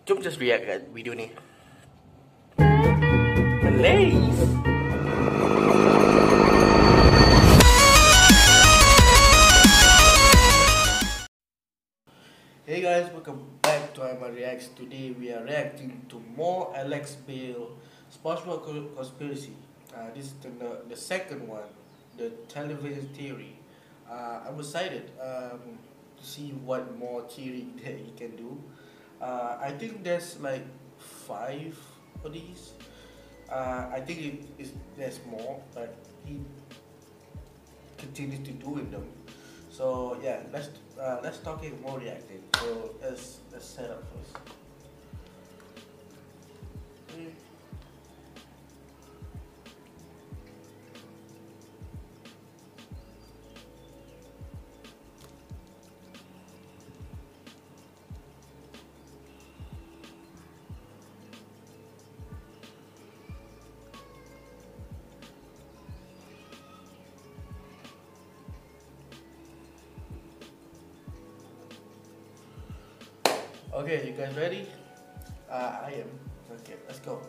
Jom just react kat video ni. Malays. Hey guys, welcome back to my Reacts. Today we are reacting to more Alex Bale Spongebob conspiracy. This is the second one, the television theory. I'm excited to see what more theory that he can do. I think there's like 5 of these. I think there's more, but he continues to doing them. So yeah, let's talk more reacting. So let's set up first. Okay, you guys ready? I am. Okay, let's go.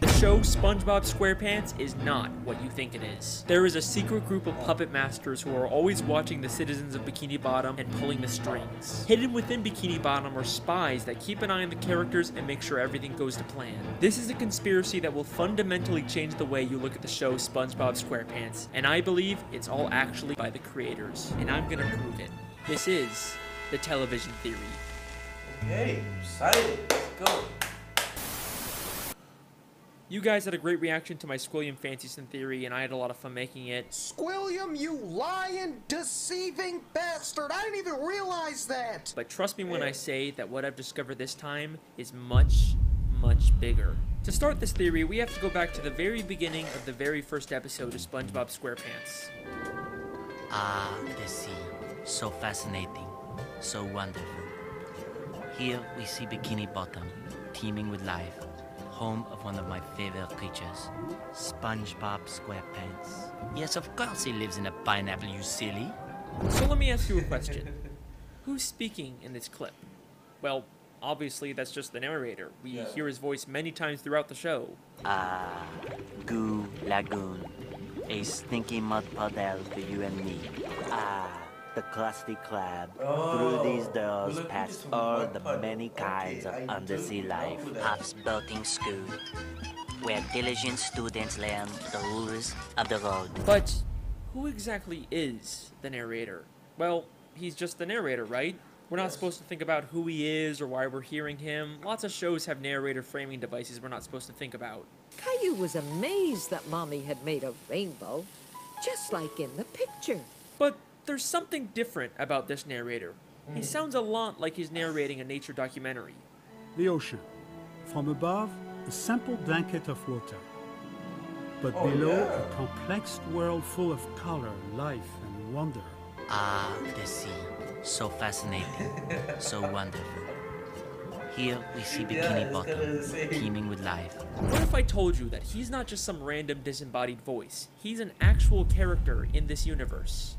The show SpongeBob SquarePants is not what you think it is. There is a secret group of puppet masters who are always watching the citizens of Bikini Bottom and pulling the strings. Hidden within Bikini Bottom are spies that keep an eye on the characters and make sure everything goes to plan. This is a conspiracy that will fundamentally change the way you look at the show SpongeBob SquarePants, and I believe it's all actually by the creators, and I'm gonna prove it. This is the television theory. Okay, excited. Let's go. You guys had a great reaction to my Squilliam Fancyson theory, and I had a lot of fun making it. Squilliam, you lying, deceiving bastard! I didn't even realize that! But trust me when I say that what I've discovered this time is much, much bigger. To start this theory, we have to go back to the very beginning of the very first episode of SpongeBob SquarePants. Ah, the sea. So fascinating. So wonderful. Here we see Bikini Bottom, teeming with life, home of one of my favorite creatures, SpongeBob SquarePants. Yes, of course he lives in a pineapple, you silly. So let me ask you a question. Who's speaking in this clip? Well, obviously that's just the narrator. We hear his voice many times throughout the show. Ah, Goo Lagoon, a stinky mud puddle for you and me. Ah, the crusty crab. Through these doors pass all the many kinds of undersea life. Puff's boating school, where diligent students learn the rules of the road. But who exactly is the narrator? Well, he's just the narrator, right? We're not supposed to think about who he is or why we're hearing him. Lots of shows have narrator framing devices we're not supposed to think about. Caillou was amazed that Mommy had made a rainbow, just like in the picture. But there's something different about this narrator. He sounds a lot like he's narrating a nature documentary. The ocean. From above, a simple blanket of water. But below, a complex world full of color, life, and wonder. Ah, the sea. So fascinating. So wonderful. Here we see Bikini Bottom, teeming with life. What if I told you that he's not just some random disembodied voice? He's an actual character in this universe.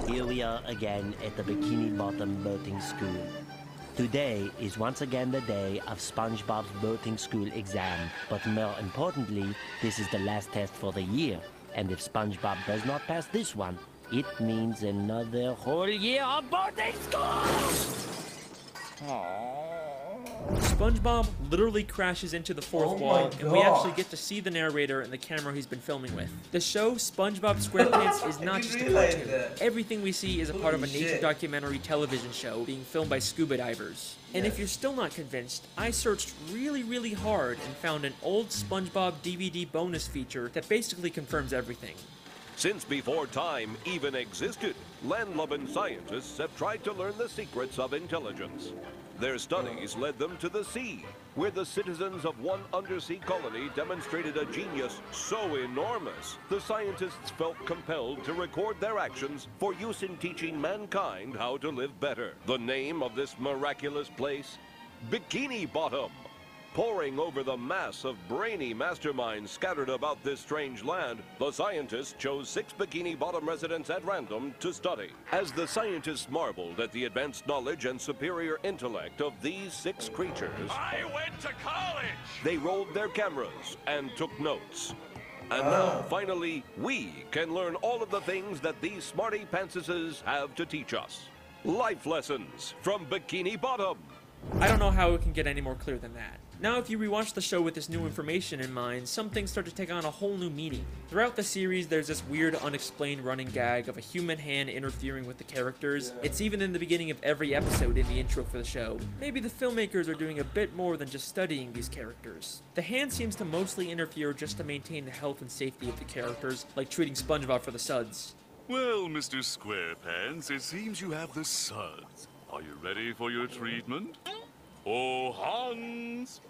Here we are again at the Bikini Bottom boating school. Today is once again the day of SpongeBob's boating school exam, but more importantly, this is the last test for the year. And if SpongeBob does not pass this one, it means another whole year of boating school! SpongeBob literally crashes into the fourth wall, and we actually get to see the narrator and the camera he's been filming with. The show SpongeBob SquarePants is not just a cartoon. Everything we see is a part of a nature documentary television show being filmed by scuba divers. And if you're still not convinced, I searched really, really hard and found an old SpongeBob DVD bonus feature that basically confirms everything. Since before time even existed, land-loving scientists have tried to learn the secrets of intelligence. Their studies led them to the sea, where the citizens of one undersea colony demonstrated a genius so enormous, the scientists felt compelled to record their actions for use in teaching mankind how to live better. The name of this miraculous place? Bikini Bottom. Poring over the mass of brainy masterminds scattered about this strange land, the scientists chose 6 Bikini Bottom residents at random to study. As the scientists marveled at the advanced knowledge and superior intellect of these 6 creatures, I went to college! they rolled their cameras and took notes. And now, finally, we can learn all of the things that these smarty pantsuses have to teach us. Life lessons from Bikini Bottom. I don't know how it can get any more clear than that. Now, if you rewatch the show with this new information in mind, some things start to take on a whole new meaning. Throughout the series, there's this weird, unexplained running gag of a human hand interfering with the characters. It's even in the beginning of every episode in the intro for the show. Maybe the filmmakers are doing a bit more than just studying these characters. The hand seems to mostly interfere just to maintain the health and safety of the characters, like treating Spongebob for the suds. Well, Mr. Squarepants, it seems you have the suds. Are you ready for your treatment? Oh, Hans!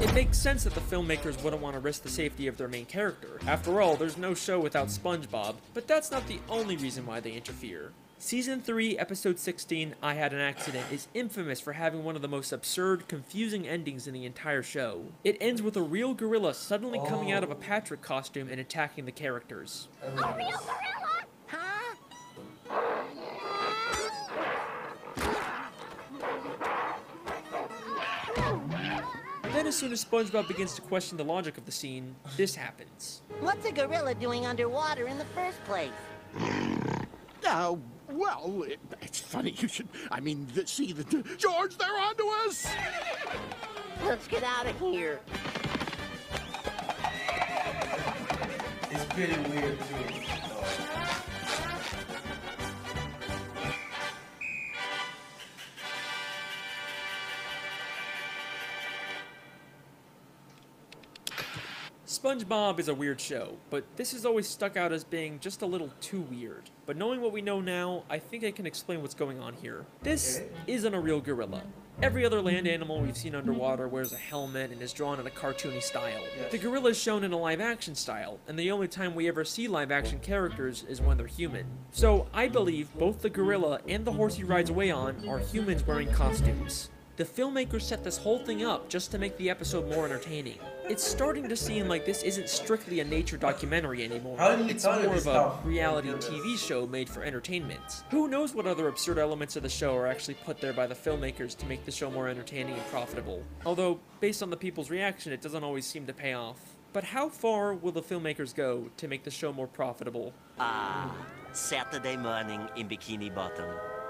It makes sense that the filmmakers wouldn't want to risk the safety of their main character. After all, there's no show without Spongebob, but that's not the only reason why they interfere. Season 3, Episode 16, I Had an Accident, is infamous for having one of the most absurd, confusing endings in the entire show. It ends with a real gorilla suddenly coming out of a Patrick costume and attacking the characters. A real gorilla? Huh? Then as soon as SpongeBob begins to question the logic of the scene, this happens. What's a gorilla doing underwater in the first place? Well, it's funny you should... I mean, see, George, they're onto us! Let's get out of here. It's pretty weird, too. SpongeBob is a weird show, but this has always stuck out as being just a little too weird. But knowing what we know now, I think I can explain what's going on here. This isn't a real gorilla. Every other land animal we've seen underwater wears a helmet and is drawn in a cartoony style. The gorilla is shown in a live-action style, and the only time we ever see live-action characters is when they're human. So I believe both the gorilla and the horse he rides away on are humans wearing costumes. The filmmakers set this whole thing up just to make the episode more entertaining. It's starting to seem like this isn't strictly a nature documentary anymore. It's more of a reality TV show made for entertainment. Who knows what other absurd elements of the show are actually put there by the filmmakers to make the show more entertaining and profitable. Although, based on the people's reaction, it doesn't always seem to pay off. But how far will the filmmakers go to make the show more profitable? Saturday morning in Bikini Bottom.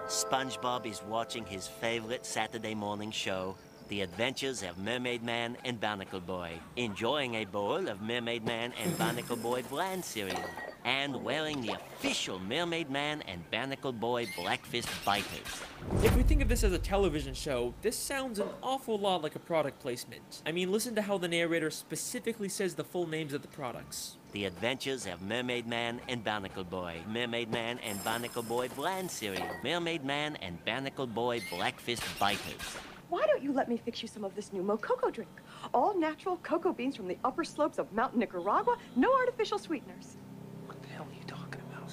SpongeBob is watching his favorite Saturday morning show, The Adventures of Mermaid Man and Barnacle Boy, enjoying a bowl of Mermaid Man and Barnacle Boy bland cereal, and wearing the official Mermaid Man and Barnacle Boy Blackfist Biters. If we think of this as a television show, this sounds an awful lot like a product placement. I mean, listen to how the narrator specifically says the full names of the products. The Adventures of Mermaid Man and Barnacle Boy, Mermaid Man and Barnacle Boy bland cereal, Mermaid Man and Barnacle Boy Blackfist Biters. Why don't you let me fix you some of this new Mococo drink? All natural cocoa beans from the upper slopes of Mountain Nicaragua, no artificial sweeteners. What the hell are you talking about?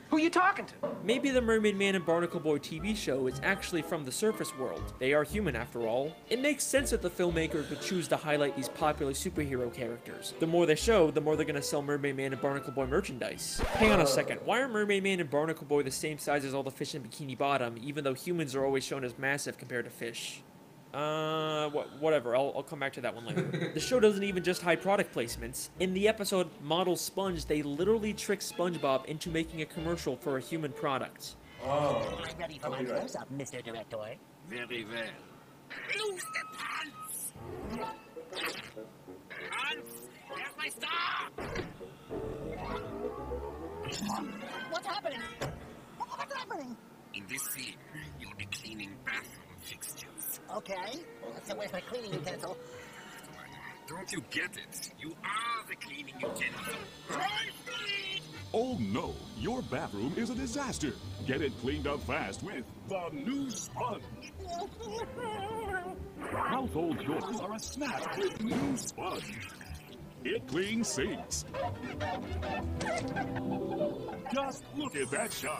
Who are you talking to? Maybe the Mermaid Man and Barnacle Boy TV show is actually from the surface world. They are human after all. It makes sense that the filmmakers would choose to highlight these popular superhero characters. The more they show, the more they're gonna sell Mermaid Man and Barnacle Boy merchandise. Hang on a second, why are Mermaid Man and Barnacle Boy the same size as all the fish in Bikini Bottom, even though humans are always shown as massive compared to fish? Whatever, I'll come back to that one later. The show doesn't even just hide product placements. In the episode Model Sponge, they literally trick SpongeBob into making a commercial for a human product. I'm ready for my close-up, Mr. Director. Very well. Lose the pants! Hans, here's my star! What's happening? What's happening? In this scene, you'll be cleaning bathroom fixtures. Okay, so where's my cleaning utensil? Don't you get it? You are the cleaning utensil. Oh no, your bathroom is a disaster. Get it cleaned up fast with the new sponge. Household chores are a snap with new sponge. It cleans sinks. Just look at that shine.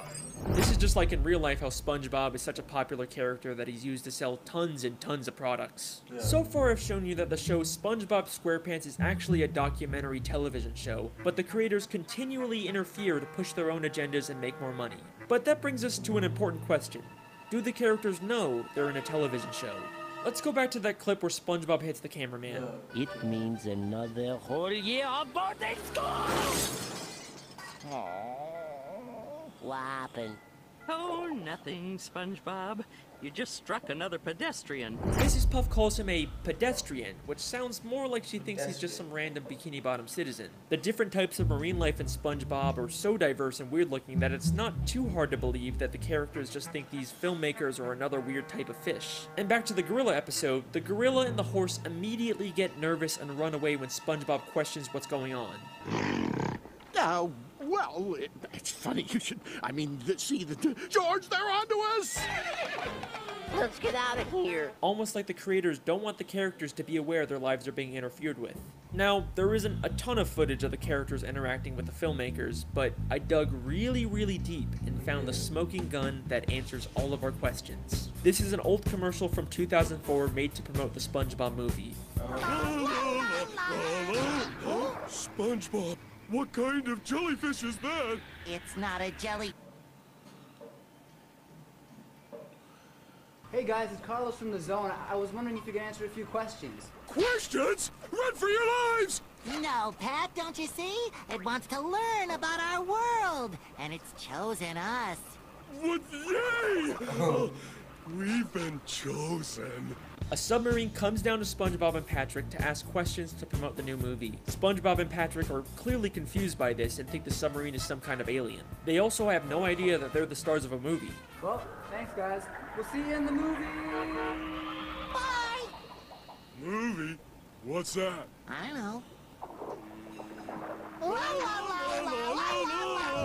This is just like in real life how SpongeBob is such a popular character that he's used to sell tons and tons of products. Yeah. So far I've shown you that the show SpongeBob SquarePants is actually a documentary television show, but the creators continually interfere to push their own agendas and make more money. But that brings us to an important question. Do the characters know they're in a television show? Let's go back to that clip where SpongeBob hits the cameraman. It means another whole year of boarding school! What happened? Oh, nothing, SpongeBob. You just struck another pedestrian. Mrs. Puff calls him a pedestrian, which sounds more like she thinks he's just some random Bikini Bottom citizen. The different types of marine life in SpongeBob are so diverse and weird looking that it's not too hard to believe that the characters just think these filmmakers are another weird type of fish. And back to the gorilla episode, the gorilla and the horse immediately get nervous and run away when SpongeBob questions what's going on. Well, it's funny you should... I mean, see, George, they're onto us! Let's get out of here. Almost like the creators don't want the characters to be aware their lives are being interfered with. Now, there isn't a ton of footage of the characters interacting with the filmmakers, but I dug really, really deep and found the smoking gun that answers all of our questions. This is an old commercial from 2004 made to promote the SpongeBob movie. SpongeBob, what kind of jellyfish is that? It's not a jelly. Hey guys, it's Carlos from the Zone. I was wondering if you could answer a few questions. Questions? Run for your lives! No, Pat, don't you see? It wants to learn about our world, and it's chosen us. What? Yay! We've been chosen. A submarine comes down to SpongeBob and Patrick to ask questions to promote the new movie. SpongeBob and Patrick are clearly confused by this and think the submarine is some kind of alien. They also have no idea that they're the stars of a movie. Well, thanks guys. We'll see you in the movie! Bye! Movie? What's that? I don't know.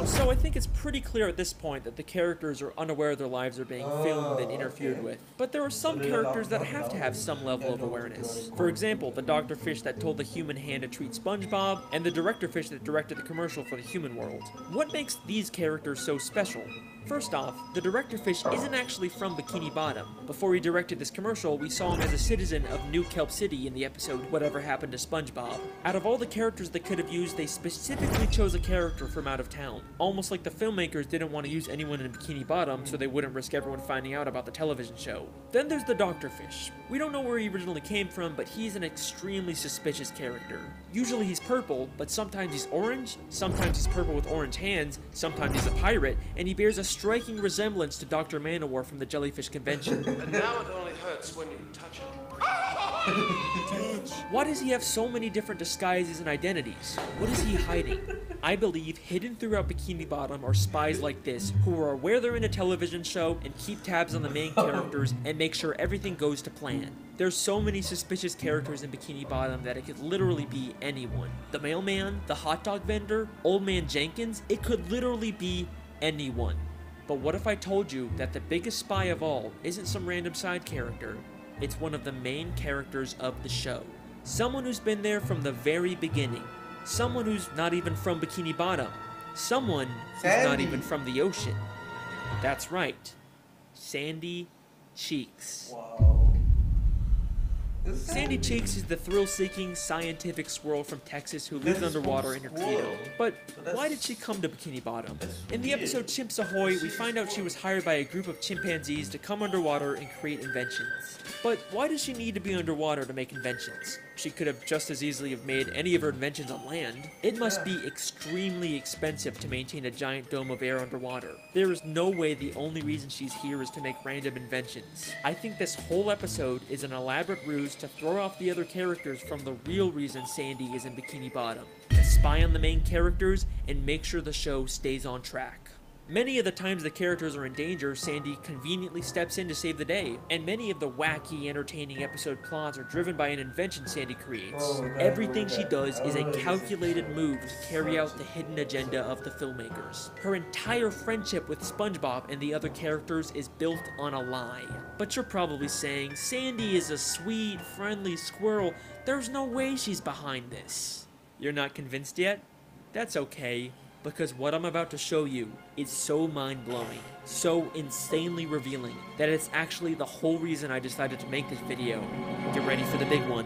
So I think it's pretty clear at this point that the characters are unaware their lives are being filmed and interfered with. But there are some characters that have to have some level of awareness. For example, the Dr. Fish that told the human hand to treat SpongeBob, and the Director Fish that directed the commercial for the human world. What makes these characters so special? First off, the Director Fish isn't actually from Bikini Bottom. Before he directed this commercial, we saw him as a citizen of New Kelp City in the episode Whatever Happened to SpongeBob. Out of all the characters they could have used, they specifically chose a character from out of town. Almost like the filmmakers didn't want to use anyone in Bikini Bottom so they wouldn't risk everyone finding out about the television show. Then there's the Dr. Fish. We don't know where he originally came from, but he's an extremely suspicious character. Usually he's purple, but sometimes he's orange, sometimes he's purple with orange hands, sometimes he's a pirate, and he bears a striking resemblance to Dr. Manowar from the Jellyfish Convention. And now it only hurts when you touch it. Why does he have so many different disguises and identities? What is he hiding? I believe hidden throughout Bikini Bottom are spies like this, who are aware they're in a television show and keep tabs on the main characters and make sure everything goes to plan. There's so many suspicious characters in Bikini Bottom that it could literally be anyone. The mailman, the hot dog vendor, Old Man Jenkins, it could literally be anyone. But what if I told you that the biggest spy of all isn't some random side character? It's one of the main characters of the show. Someone who's been there from the very beginning. Someone who's not even from Bikini Bottom. Someone who's not even from the ocean. That's right. Sandy Cheeks. Wow. Sandy Cheeks is the thrill-seeking scientific squirrel from Texas who lives underwater in her cradle. But why did she come to Bikini Bottom? In the episode Chimps Ahoy, we find out she was hired by a group of chimpanzees to come underwater and create inventions. But why does she need to be underwater to make inventions? She could have just as easily have made any of her inventions on land. It must be extremely expensive to maintain a giant dome of air underwater. There is no way the only reason she's here is to make random inventions. I think this whole episode is an elaborate ruse to throw off the other characters from the real reason Sandy is in Bikini Bottom. To spy on the main characters and make sure the show stays on track. Many of the times the characters are in danger, Sandy conveniently steps in to save the day, and many of the wacky, entertaining episode plots are driven by an invention Sandy creates. Everything she does is a calculated move to carry out the hidden agenda of the filmmakers. Her entire friendship with SpongeBob and the other characters is built on a lie. But you're probably saying, Sandy is a sweet, friendly squirrel. There's no way she's behind this. You're not convinced yet? That's okay, because what I'm about to show you is so mind-blowing, so insanely revealing, that it's actually the whole reason I decided to make this video. Get ready for the big one.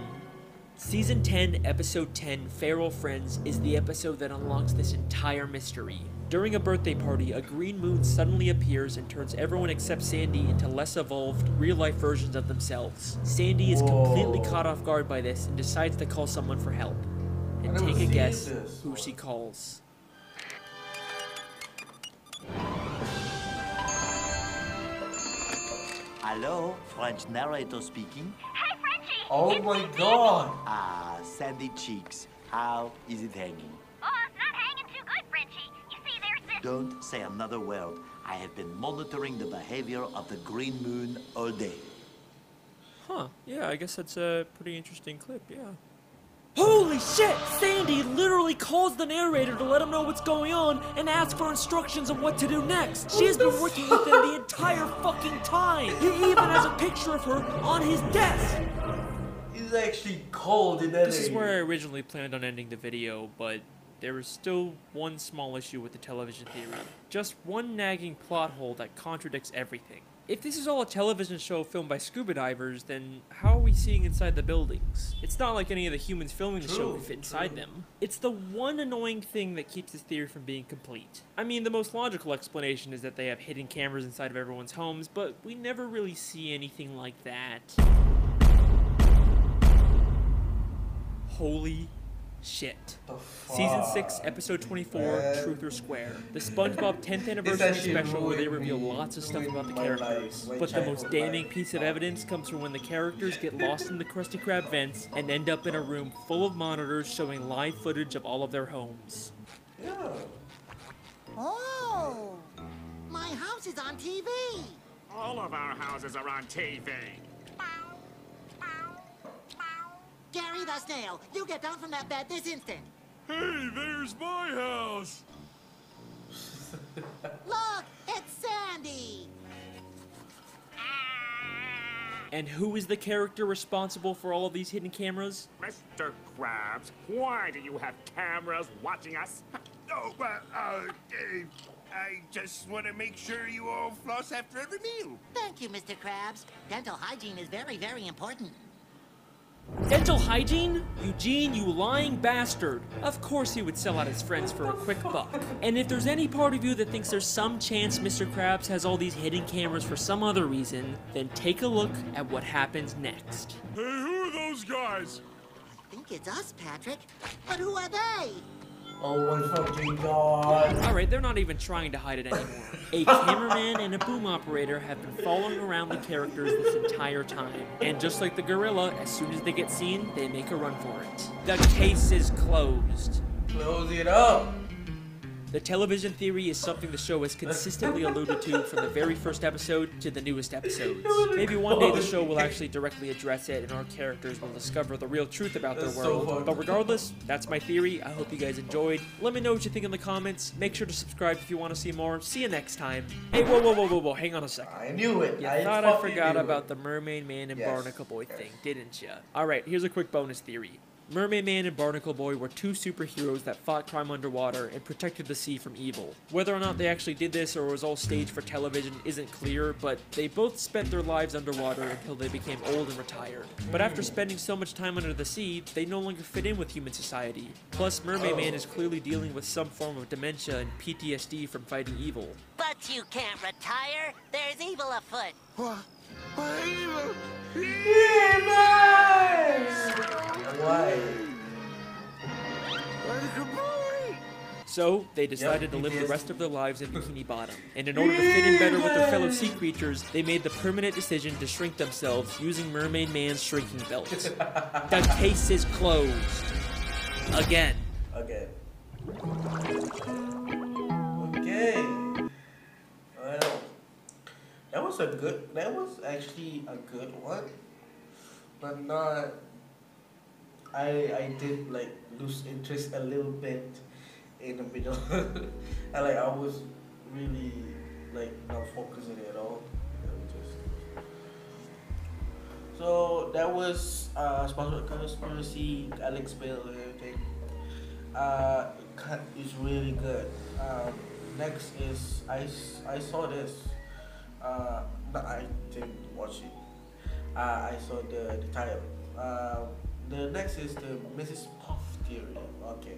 Season 10, Episode 10, Feral Friends, is the episode that unlocks this entire mystery. During a birthday party, a green moon suddenly appears and turns everyone except Sandy into less evolved, real-life versions of themselves. Sandy is completely caught off guard by this and decides to call someone for help. And take a guess who she calls. Hello, French narrator speaking. Hey, Frenchie! Oh my god! Ah, Sandy Cheeks. How is it hanging? Oh, it's not hanging too good, Frenchie. You see, there's this... Don't say another word. I have been monitoring the behavior of the green moon all day. Huh, yeah, I guess that's a pretty interesting clip, yeah. Holy shit! Sandy literally calls the narrator to let him know what's going on and asks for instructions on what to do next. She has been working with them the entire fucking time. He even has a picture of her on his desk. He's actually cold in that. This is where I originally planned on ending the video, but there is still one small issue with the television theory. Just one nagging plot hole that contradicts everything. If this is all a television show filmed by scuba divers, then how are we seeing inside the buildings? It's not like any of the humans filming the show could fit inside them. It's the one annoying thing that keeps this theory from being complete. I mean, the most logical explanation is that they have hidden cameras inside of everyone's homes, but we never really see anything like that. Holy shit. Season 6, Episode 24, Truth or Square. The Spongebob 10th anniversary special where they reveal lots of stuff about the characters. But the most damning piece of evidence comes from when the characters get lost in the Krusty Krab vents and end up in a room full of monitors showing live footage of all of their homes. Yeah. Oh! My house is on TV! All of our houses are on TV. Gary the Snail, you get down from that bed this instant. Hey, there's my house. Look, it's Sandy. And who is the character responsible for all of these hidden cameras? Mr. Krabs, why do you have cameras watching us? Oh, I just want to make sure you all floss after every meal. Thank you, Mr. Krabs. Dental hygiene is very, very important. Dental hygiene? Eugene, you lying bastard. Of course he would sell out his friends for a quick buck. And if there's any part of you that thinks there's some chance Mr. Krabs has all these hidden cameras for some other reason, then take a look at what happens next. Hey, who are those guys? I think it's us, Patrick. But who are they? Oh my fucking god. Alright, they're not even trying to hide it anymore. A cameraman and a boom operator have been following around the characters this entire time. And just like the gorilla, as soon as they get seen, they make a run for it. The case is closed. Close it up. The television theory is something the show has consistently alluded to from the very first episode to the newest episodes. Maybe one day the show will actually directly address it and our characters will discover the real truth about their world. But regardless, that's my theory. I hope you guys enjoyed. Let me know what you think in the comments. Make sure to subscribe if you want to see more. See you next time. Hey, whoa, hang on a second. I knew it. You thought I forgot about the Mermaid Man and Barnacle Boy thing, didn't ya? Alright, here's a quick bonus theory. Mermaid Man and Barnacle Boy were two superheroes that fought crime underwater and protected the sea from evil. Whether or not they actually did this or was all staged for television isn't clear, but they both spent their lives underwater until they became old and retired. But after spending so much time under the sea, they no longer fit in with human society. Plus, Mermaid Man is clearly dealing with some form of dementia and PTSD from fighting evil. But you can't retire. There's evil afoot. What? Evil? Why? So, they decided to live the rest of their lives in Bikini Bottom. And in order to fit in better with their fellow sea creatures, they made the permanent decision to shrink themselves using Mermaid Man's shrinking belt. The case is closed. Again. Okay. Okay. Well, that was actually a good one. But not, I did like lose interest a little bit in the middle. I was really like not focusing at all. So that was Spongebob Conspiracy, Alex Bale and everything. Cut is really good. Next is I saw this. But I didn't watch it. I saw the title. The next is the Mrs. Puff theory. Okay,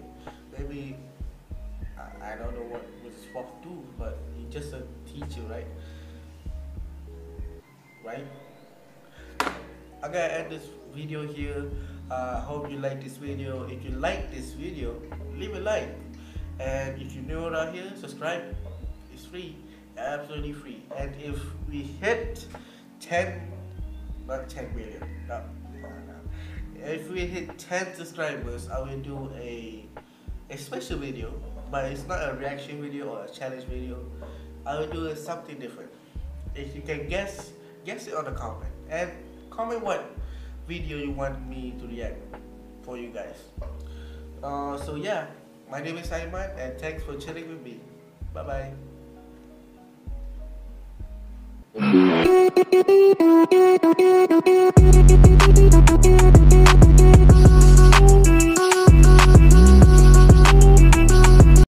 maybe I don't know what Mrs. Puff do, but he's just a teacher, right? Right? I'm gonna end this video here. Hope you like this video. If you like this video, leave a like. And if you're new around here, subscribe. It's free, absolutely free. And if we hit 10, not 10 million, no. If we hit 10 subscribers, I will do a special video, but it's not a reaction video or a challenge video. I will do something different. If you can guess it on the comment, and comment what video you want me to react for you guys. So yeah, my name is Simon, and thanks for chilling with me. Bye bye.